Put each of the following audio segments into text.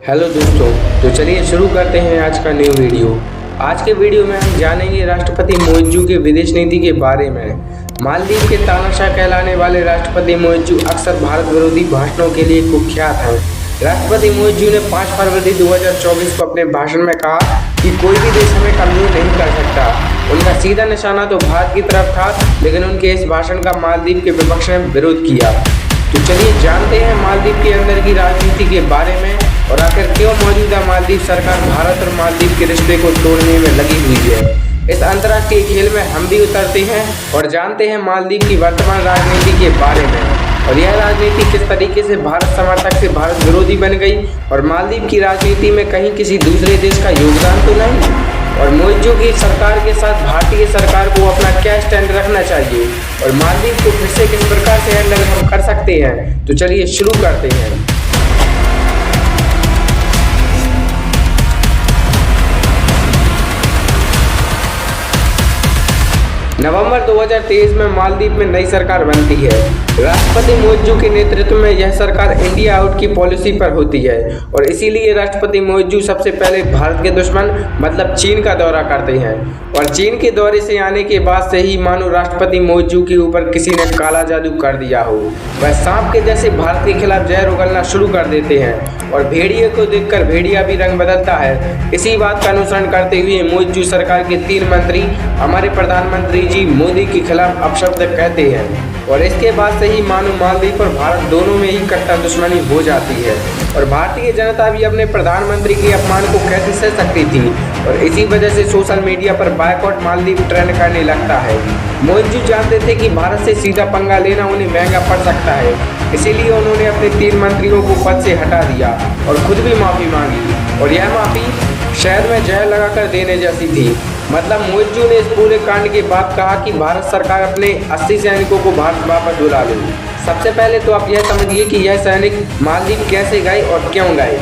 Hello दोस्तों, तो चलिए शुरू करते हैं आज का न्यू वीडियो। आज के वीडियो में हम जानेंगे राष्ट्रपति मोइज़ू के विदेश नीति के बारे में। मालदीव के तानाशाह कहलाने वाले राष्ट्रपति मोइज़ू अक्सर भारत विरोधी भाषणों के लिए कुख्यात हैं। राष्ट्रपति मोइज़ू ने 5 फरवरी 2024 को अपने भाषण में कहा कि कोई भी देश हमें कमजोर नहीं कर सकता। उनका सीधा निशाना तो भारत की तरफ था, लेकिन उनके इस भाषण का मालदीव के विपक्ष ने विरोध किया। तो चलिए जानते हैं मालदीव के अंदर की राजनीति के बारे में और आखिर क्यों मौजूदा मालदीव सरकार भारत और मालदीव के रिश्ते को तोड़ने में लगी हुई है। इस अंतर्राष्ट्रीय खेल में हम भी उतरते हैं और जानते हैं मालदीव की वर्तमान राजनीति के बारे में और यह राजनीति किस तरीके से भारत समर्थक से भारत विरोधी बन गई और मालदीव की राजनीति में कहीं किसी दूसरे देश का योगदान तो नहीं, और मोइज़ू की सरकार के साथ भारतीय सरकार को अपना क्या स्टैंड रखना चाहिए और मालदीव को फिर से किस प्रकार से हैंडल हम कर सकते हैं। तो चलिए शुरू करते हैं। नवंबर 2023 में मालदीव में नई सरकार बनती है। राष्ट्रपति मोइज़ू के नेतृत्व में यह सरकार इंडिया आउट की पॉलिसी पर होती है और इसीलिए राष्ट्रपति मोइज़ू सबसे पहले भारत के दुश्मन मतलब चीन का दौरा करते हैं और चीन के दौरे से आने के बाद से ही मानो राष्ट्रपति मोइज़ू के ऊपर किसी ने काला जादू कर दिया हो। वह सांप के जैसे भारत के खिलाफ जहर उगलना शुरू कर देते हैं और भेड़िए को देखकर भेड़िया भी रंग बदलता है। इसी बात का अनुसरण करते हुए मोइज़ू सरकार के 3 मंत्री हमारे प्रधानमंत्री जी मोदी के खिलाफ अपशब्द कहते हैं और इसके बाद से ही मानो मालदीव और भारत दोनों में ही कट्टर दुश्मनी हो जाती है और भारतीय जनता भी अपने प्रधानमंत्री के अपमान को कैसे सह सकती थी और इसी वजह से सोशल मीडिया पर बायकॉट मालदीव ट्रेंड करने लगता है। मोइज़ू जानते थे कि भारत से सीधा पंगा लेना उन्हें महंगा पड़ सकता है, इसीलिए उन्होंने अपने 3 मंत्रियों को पद से हटा दिया और खुद भी माफ़ी मांगी और यह माफ़ी शहद में जहर लगाकर देने जैसी थी। मतलब मोइज़ू ने इस पूरे कांड के बाद कहा कि भारत सरकार अपने 80 सैनिकों को भारत वापस बुला ले। सबसे पहले तो आप यह समझिए कि यह सैनिक मालदीव कैसे गए और क्यों गए।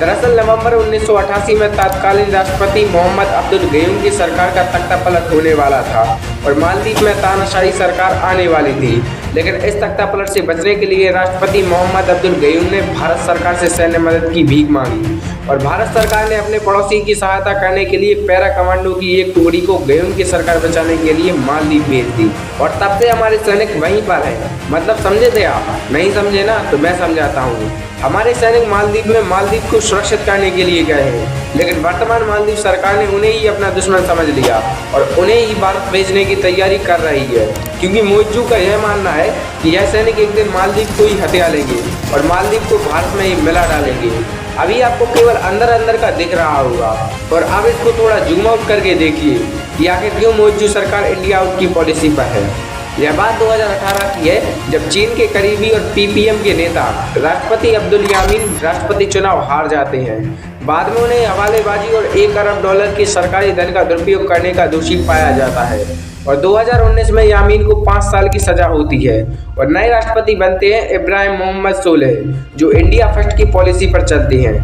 दरअसल नवंबर 1988 में तत्कालीन राष्ट्रपति मोहम्मद अब्दुल गयूम की सरकार का तख्ता पलट होने वाला था और मालदीव में तानाशाही सरकार आने वाली थी, लेकिन इस तख्ता पलट से बचने के लिए राष्ट्रपति मोहम्मद अब्दुल गयूम ने भारत सरकार से सैन्य मदद की भीख मांगी और भारत सरकार ने अपने पड़ोसी की सहायता करने के लिए पैरा कमांडो की एक टुकड़ी को गयूम की सरकार बचाने के लिए मालदीव भेज दी और तब से हमारे सैनिक वहीं पर हैं। मतलब समझे थे आप? नहीं समझे ना, तो मैं समझाता हूँ। हमारे सैनिक मालदीव में मालदीव को सुरक्षित करने के लिए गए हैं, लेकिन वर्तमान मालदीव सरकार ने उन्हें ही अपना दुश्मन समझ लिया और उन्हें ही भारत भेजने की तैयारी कर रही है, क्योंकि मोइज़ू का यह मानना है कि यह सैनिक एक दिन मालदीव को ही हथिया लेंगे और मालदीव को भारत में ही मिला डालेंगे। अभी आपको केवल अंदर अंदर का दिख रहा होगा और अब इसको थोड़ा जूम आउट करके देखिए कि आखिर क्यों मोइज़ू सरकार इंडिया आउट की पॉलिसी पर है। यह बात 2018 की है, जब चीन के करीबी और पीपीएम के नेता राष्ट्रपति अब्दुल यामीन राष्ट्रपति चुनाव हार जाते हैं। बाद में उन्हें हवालेबाजी और $1 अरब के सरकारी धन का दुरुपयोग करने का दोषी पाया जाता है और 2019 में यामीन को 5 साल की सजा होती है और नए राष्ट्रपति बनते हैं इब्राहिम मोहम्मद सोलेह, जो इंडिया फर्स्ट की पॉलिसी पर चलते हैं।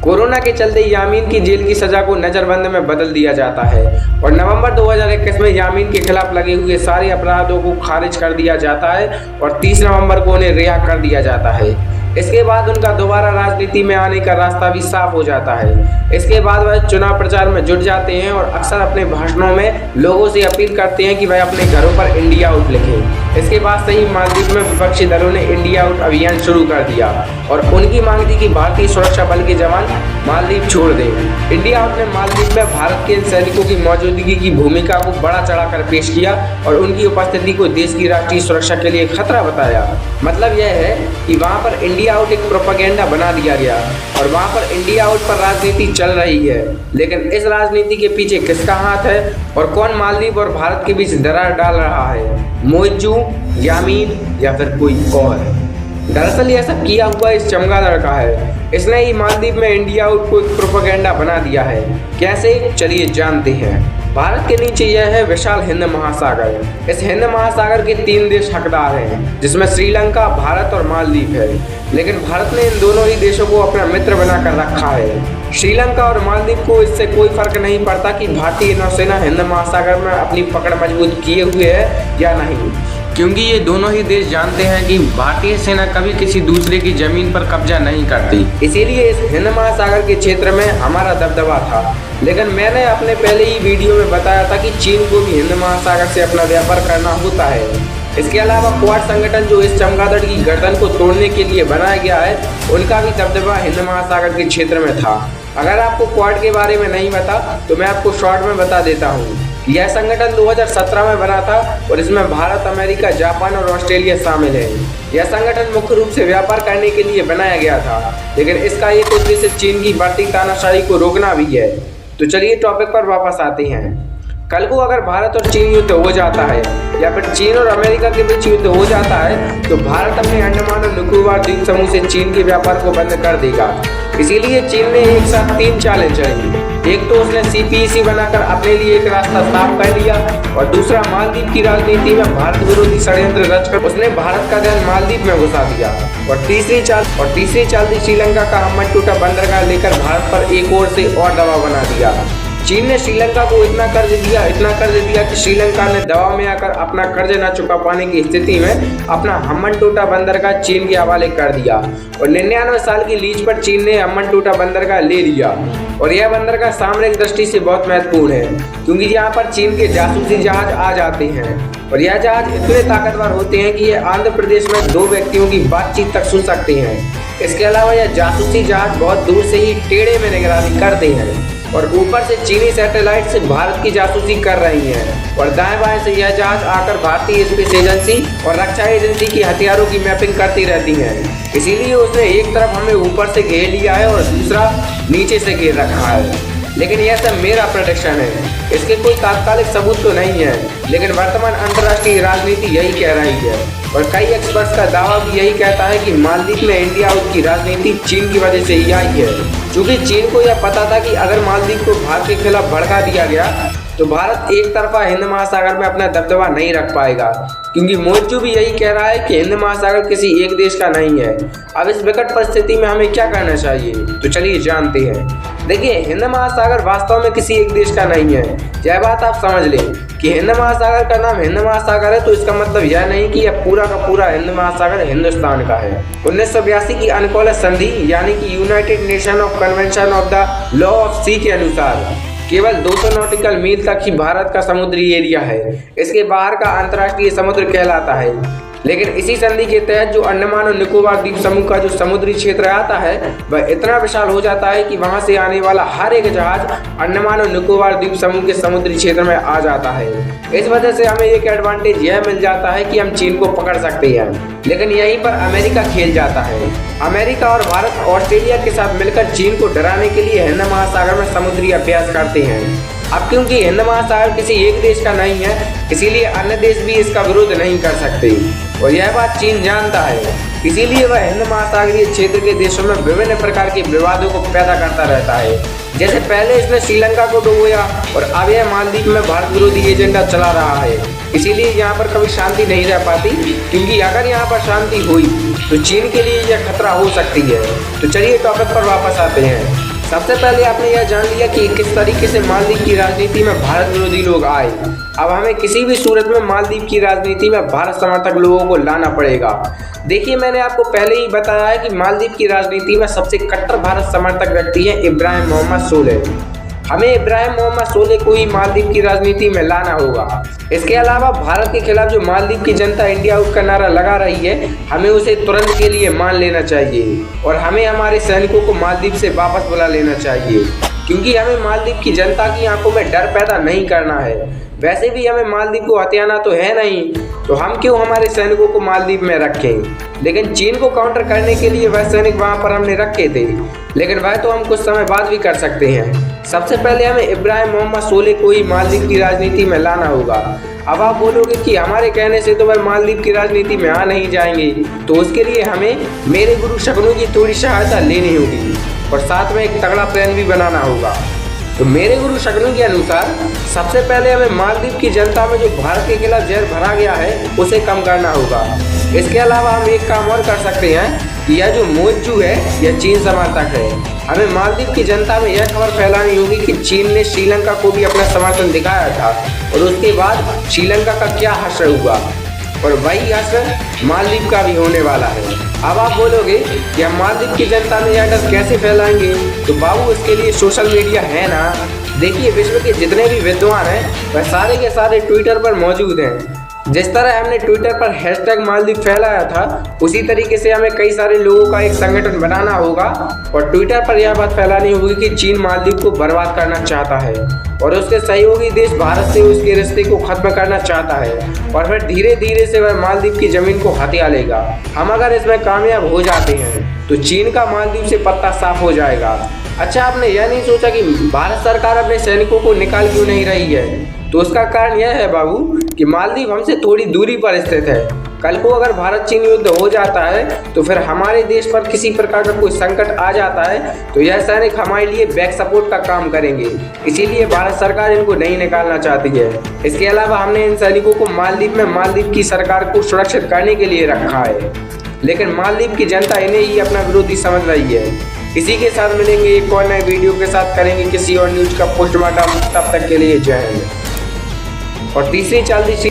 कोरोना के चलते यामीन की जेल की सजा को नजरबंद में बदल दिया जाता है और नवंबर 2021 में यामीन के खिलाफ लगे हुए सारे अपराधों को खारिज कर दिया जाता है और 30 नवंबर को उन्हें रिहा कर दिया जाता है। इसके बाद उनका दोबारा राजनीति में आने का रास्ता भी साफ हो जाता है। इसके बाद वह चुनाव प्रचार में जुट जाते हैं और अक्सर अपने भाषणों में लोगों से अपील करते हैं कि वह अपने घरों पर इंडिया आउट लिखें। इसके बाद से ही मालदीव में विपक्षी दलों ने इंडिया आउट अभियान शुरू कर दिया और उनकी मांग थी कि भारतीय सुरक्षा बल के जवान मालदीव छोड़ दें। इंडिया आउट ने मालदीव में भारत के सैनिकों की मौजूदगी की भूमिका को बढ़ा चढ़ाकर पेश किया और उनकी उपस्थिति को देश की राष्ट्रीय सुरक्षा के लिए खतरा बताया। मतलब यह है कि वहाँ पर इंडिया आउट एक प्रोपेगेंडा बना दिया गया और वहाँ पर इंडिया आउट पर राजनीति चल रही है, लेकिन इस राजनीति के पीछे किसका हाथ है और कौन मालदीव और भारत के बीच दरार डाल रहा है? मोइज़ू, यामीन या फिर कोई और? दरअसल यह सब किया हुआ इस चमगादड़ का है। इसने ही मालदीव में इंडिया आउट को एक प्रोपेगेंडा बना दिया है। कैसे? चलिए जानते हैं। भारत के नीचे यह है विशाल हिंद महासागर। इस हिंद महासागर के 3 देश हकदार हैं, जिसमें श्रीलंका, भारत और मालदीव है, लेकिन भारत ने इन दोनों ही देशों को अपना मित्र बनाकर रखा है। श्रीलंका और मालदीव को इससे कोई फर्क नहीं पड़ता कि भारतीय नौसेना हिंद महासागर में अपनी पकड़ मजबूत किए हुए है या नहीं। क्योंकि ये दोनों ही देश जानते हैं कि भारतीय सेना कभी किसी दूसरे की जमीन पर कब्जा नहीं करती। इसीलिए इस हिंद महासागर के क्षेत्र में हमारा दबदबा था। लेकिन मैंने अपने पहले ही वीडियो में बताया था कि चीन को भी हिंद महासागर से अपना व्यापार करना होता है। इसके अलावा क्वाड संगठन जो इस चमगादड़ की गर्दन को तोड़ने के लिए बनाया गया है, उनका भी दबदबा हिंद महासागर के क्षेत्र में था। अगर आपको क्वाड के बारे में नहीं पता तो मैं आपको शॉर्ट में बता देता हूँ। यह संगठन 2017 में बना था और इसमें भारत, अमेरिका, जापान और ऑस्ट्रेलिया शामिल है। यह संगठन मुख्य रूप से व्यापार करने के लिए बनाया गया था, लेकिन इसका एक उद्देश्य चीन की बढ़ती तानाशाही को रोकना भी है। तो चलिए टॉपिक पर वापस आते हैं। कल को अगर भारत और चीन युद्ध हो जाता है या फिर चीन और अमेरिका के बीच युद्ध हो जाता है तो भारत अपने अंडमान और निकोबार द्वीप समूह से चीन के व्यापार को बंद कर देगा। इसीलिए चीन ने एक साथ 3 चालें चली। एक तो उसने CPEC बनाकर अपने लिए एक रास्ता साफ कर लिया और दूसरा मालदीव की राजनीति में भारत विरोधी षड्यंत्र रचकर उसने भारत का ध्यान मालदीव में घुसा दिया। और तीसरी चाल थी श्रीलंका का हम्बनटोटा बंदरगाह लेकर भारत पर एक ओर से और दबाव बना दिया। चीन ने श्रीलंका को इतना कर्ज दिया कि श्रीलंका ने दबाव में आकर अपना कर्ज न चुका पाने की स्थिति में अपना हम्बनटोटा बंदरगाह चीन के हवाले कर दिया और 99 साल की लीज पर चीन ने हम्बनटोटा बंदरगाह ले लिया। और यह बंदरगाह सामरिक दृष्टि से बहुत महत्वपूर्ण है क्योंकि यहाँ पर चीन के जासूसी जहाज आ जाते हैं और यह जहाज इतने ताकतवर होते हैं कि यह आंध्र प्रदेश में 2 व्यक्तियों की बातचीत तक सुन सकते हैं। इसके अलावा यह जासूसी जहाज बहुत दूर से ही टेढ़े में निगरानी करते हैं और ऊपर से चीनी सैटेलाइट से भारत की जासूसी कर रही हैं और दाएं बाएं से यह जहाज आकर भारतीय स्पेस एजेंसी और रक्षा एजेंसी की हथियारों की मैपिंग करती रहती हैं। इसीलिए उसने एक तरफ हमें ऊपर से घेर लिया है और दूसरा नीचे से घेर रखा है। लेकिन यह सब मेरा प्रेडिक्शन है, इसके कोई तात्कालिक सबूत तो नहीं है, लेकिन वर्तमान अंतर्राष्ट्रीय राजनीति यही कह रही है और कई एक्सपर्ट्स का दावा भी यही कहता है कि मालदीव में इंडिया आउट की राजनीति चीन की वजह से ही आई है। क्योंकि चीन को यह पता था कि अगर मालदीव को भारत के खिलाफ भड़का दिया गया तो भारत एक तरफा हिंद महासागर में अपना दबदबा नहीं रख पाएगा। क्योंकि मोइत्जू भी यही कह रहा है कि हिंद महासागर किसी एक देश का नहीं है। अब इस विकट परिस्थिति में हमें क्या करना चाहिए, तो चलिए जानते हैं। देखिए, हिंद महासागर वास्तव में किसी एक देश का नहीं है। यह बात आप समझ लें कि हिंद महासागर का नाम हिंद महासागर है तो इसका मतलब यह नहीं कि यह पूरा का पूरा हिंद महासागर हिंदुस्तान का है। 1982 की अनकोलस संधि यानी कि united nation of convention of the law of sea के अनुसार केवल 200 नॉटिकल मील तक ही भारत का समुद्री एरिया है। इसके बाहर का अंतर्राष्ट्रीय समुद्र कहलाता है। लेकिन इसी संधि के तहत जो अंडमान और निकोबार द्वीप समूह का जो समुद्री क्षेत्र आता है वह इतना विशाल हो जाता है कि वहां से आने वाला हर एक जहाज अंडमान और निकोबार द्वीप समूह के समुद्री क्षेत्र में आ जाता है। इस वजह से हमें एक एडवांटेज यह मिल जाता है कि हम चीन को पकड़ सकते हैं। लेकिन यहीं पर अमेरिका खेल जाता है। अमेरिका और भारत ऑस्ट्रेलिया के साथ मिलकर चीन को डराने के लिए हिंद महासागर में समुद्री अभ्यास करते हैं। अब क्योंकि हिंद महासागर किसी एक देश का नहीं है, इसीलिए अन्य देश भी इसका विरोध नहीं कर सकते और यह बात चीन जानता है। इसीलिए वह हिंद महासागरीय क्षेत्र के देशों में विभिन्न प्रकार के विवादों को पैदा करता रहता है। जैसे पहले इसने श्रीलंका को डुबोया और अब यह मालदीव में भारत विरोधी एजेंडा चला रहा है। इसीलिए यहाँ पर कभी शांति नहीं रह पाती, क्योंकि अगर यहाँ पर शांति हुई तो चीन के लिए यह खतरा हो सकती है। तो चलिए टॉपिक पर वापस आते हैं। सबसे पहले आपने यह जान लिया कि किस तरीके से मालदीव की राजनीति में भारत विरोधी लोग आए। अब हमें किसी भी सूरत में मालदीव की राजनीति में भारत समर्थक लोगों को लाना पड़ेगा। देखिए, मैंने आपको पहले ही बताया है कि मालदीव की राजनीति में सबसे कट्टर भारत समर्थक व्यक्ति हैं इब्राहिम मोहम्मद सोलेह। हमें इब्राहिम मोहम्मद सोलेह को ही मालदीव की राजनीति में लाना होगा। इसके अलावा भारत के खिलाफ जो मालदीव की जनता इंडिया आउट का नारा लगा रही है, हमें उसे तुरंत के लिए मान लेना चाहिए और हमें हमारे सैनिकों को मालदीव से वापस बुला लेना चाहिए। क्योंकि हमें मालदीव की जनता की आंखों में डर पैदा नहीं करना है। वैसे भी हमें मालदीव को हथियाना तो है नहीं, तो हम क्यों हमारे सैनिकों को मालदीव में रखें। लेकिन चीन को काउंटर करने के लिए वह सैनिक वहां पर हमने रखे थे, लेकिन वह तो हम कुछ समय बाद भी कर सकते हैं। सबसे पहले हमें इब्राहिम मोहम्मद सोलेह को ही मालदीव की राजनीति में लाना होगा। अब आप बोलोगे कि हमारे कहने से तो वह मालदीव की राजनीति में आ नहीं जाएंगे, तो उसके लिए हमें मेरे गुरु शकुनी की थोड़ी सहायता लेनी होगी और साथ में एक तगड़ा प्लान भी बनाना होगा। तो मेरे गुरु शकुनी के अनुसार सबसे पहले हमें मालदीव की जनता में जो भारत के खिलाफ जहर भरा गया है उसे कम करना होगा। इसके अलावा हम एक काम और कर सकते हैं कि यह जो मोइत्जू है यह चीन समर्थक है। हमें मालदीव की जनता में यह खबर फैलानी होगी कि चीन ने श्रीलंका को भी अपना समर्थन दिखाया था और उसके बाद श्रीलंका का क्या हश्र हुआ। और वही असर मालदीव का भी होने वाला है। अब आप बोलोगे कि हम मालदीव की जनता में यह डर कैसे फैलाएंगे, तो बाबू इसके लिए सोशल मीडिया है ना। देखिए, विश्व के जितने भी विद्वान हैं वह सारे के सारे ट्विटर पर मौजूद हैं। जिस तरह हमने ट्विटर पर हैशटैग मालदीव फैलाया था, उसी तरीके से हमें कई सारे लोगों का एक संगठन बनाना होगा और ट्विटर पर यह बात फैलानी होगी कि चीन मालदीव को बर्बाद करना चाहता है और उसके सहयोगी देश भारत से उसके रिश्ते को खत्म करना चाहता है और फिर धीरे धीरे से वह मालदीव की जमीन को हथिया लेगा। हम अगर इसमें कामयाब हो जाते हैं तो चीन का मालदीव से पत्ता साफ हो जाएगा। अच्छा, आपने यह नहीं सोचा कि भारत सरकार अपने सैनिकों को निकाल क्यों नहीं रही है? तो उसका कारण यह है बाबू कि मालदीव हमसे थोड़ी दूरी पर स्थित है। कल को अगर भारत चीन युद्ध हो जाता है तो फिर हमारे देश पर किसी प्रकार का कोई संकट आ जाता है तो यह सैनिक हमारे लिए बैक सपोर्ट का काम करेंगे। इसीलिए भारत सरकार इनको नहीं निकालना चाहती है। इसके अलावा हमने इन सैनिकों को मालदीव में मालदीव की सरकार को सुरक्षित करने के लिए रखा है, लेकिन मालदीव की जनता इन्हें ही अपना विरोधी समझ रही है। इसी के साथ मिलेंगे एक और नए वीडियो के साथ, करेंगे किसी और न्यूज का पोस्टमार्टम। तब तक के लिए जय हिंद। और तीसरी 40